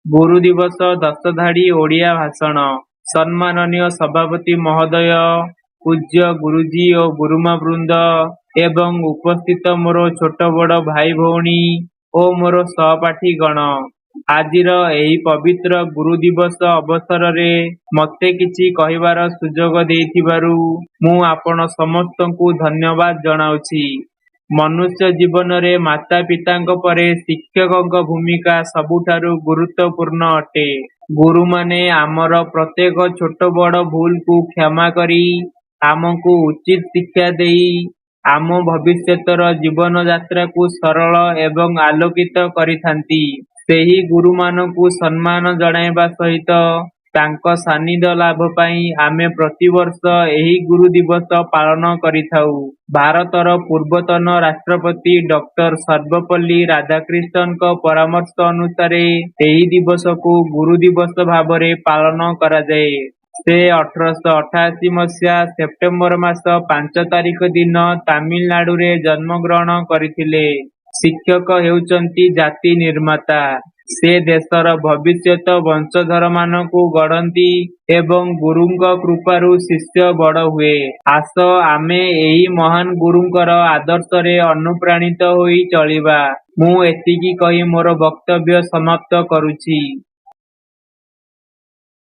ଗୁରୁ ଦିବସ 10 ଧାଡ଼ି ଓଡ଼ିଆ ଭାଷଣ। ସମ୍ମାନନୀୟ ସଭାପତି ମହୋଦୟ, ପୂଜ୍ୟ ଗୁରୁଜୀ ଓ ଗୁରୁମା ବୃନ୍ଦ ଏବଂ ଉପସ୍ଥିତ ମୋର ଛୋଟ ବଡ଼ ଭାଇ ଭଉଣୀ ଓ ମୋର ସହପାଠୀଗଣ, ଆଜିର ଏହି ପବିତ୍ର ଗୁରୁ ଦିବସ ଅବସରରେ ମୋତେ କିଛି କହିବାର ସୁଯୋଗ ଦେଇଥିବାରୁ ମୁଁ ଆପଣ ସମସ୍ତଙ୍କୁ ଧନ୍ୟବାଦ ଜଣାଉଛି। ମନୁଷ୍ୟ ଜୀବନରେ ମାତା ପିତାଙ୍କ ପରେ ଶିକ୍ଷକଙ୍କ ଭୂମିକା ସବୁଠାରୁ ଗୁରୁତ୍ୱପୂର୍ଣ୍ଣ ଅଟେ। ଗୁରୁମାନେ ଆମର ପ୍ରତ୍ୟେକ ଛୋଟ ବଡ଼ ଭୁଲକୁ କ୍ଷମା କରି ଆମକୁ ଉଚିତ ଶିକ୍ଷା ଦେଇ ଆମ ଭବିଷ୍ୟତର ଜୀବନଯାତ୍ରାକୁ ସରଳ ଏବଂ ଆଲୋକିତ କରିଥାନ୍ତି। ସେହି ଗୁରୁମାନଙ୍କୁ ସମ୍ମାନ ଜଣାଇବା ସହିତ ତାଙ୍କ ସାନ୍ନିଧ୍ୟ ଲାଭ ପାଇଁ ଆମେ ପ୍ରତିବର୍ଷ ଏହି ଗୁରୁ ଦିବସ ପାଳନ କରିଥାଉ। ଭାରତର ପୂର୍ବତନ ରାଷ୍ଟ୍ରପତି ଡକ୍ଟର ସର୍ବପଲ୍ଲୀ ରାଧାକ୍ରିଷ୍ଣନଙ୍କ ପରାମର୍ଶ ଅନୁସାରେ ଏହି ଦିବସକୁ ଗୁରୁ ଦିବସ ଭାବରେ ପାଳନ କରାଯାଏ। ସେ 1888 ମସିହା ସେପ୍ଟେମ୍ବର ମାସ 5 ତାରିଖ ଦିନ ତାମିଲନାଡୁରେ ଜନ୍ମଗ୍ରହଣ କରିଥିଲେ। ଶିକ୍ଷକ ହେଉଛନ୍ତି ଜାତି ନିର୍ମାତା। ସେ ଦେଶର ଭବିଷ୍ୟତ ବଂଶଧରମାନଙ୍କୁ ଗଢ଼ନ୍ତି ଏବଂ ଗୁରୁଙ୍କ କୃପାରୁ ଶିଷ୍ୟ ବଡ଼ ହୁଏ। ଆସ ଆମେ ଏହି ମହାନ ଗୁରୁଙ୍କର ଆଦର୍ଶରେ ଅନୁପ୍ରାଣିତ ହୋଇ ଚଳିବା। ମୁଁ ଏତିକି କହି ମୋର ବକ୍ତବ୍ୟ ସମାପ୍ତ କରୁଛି।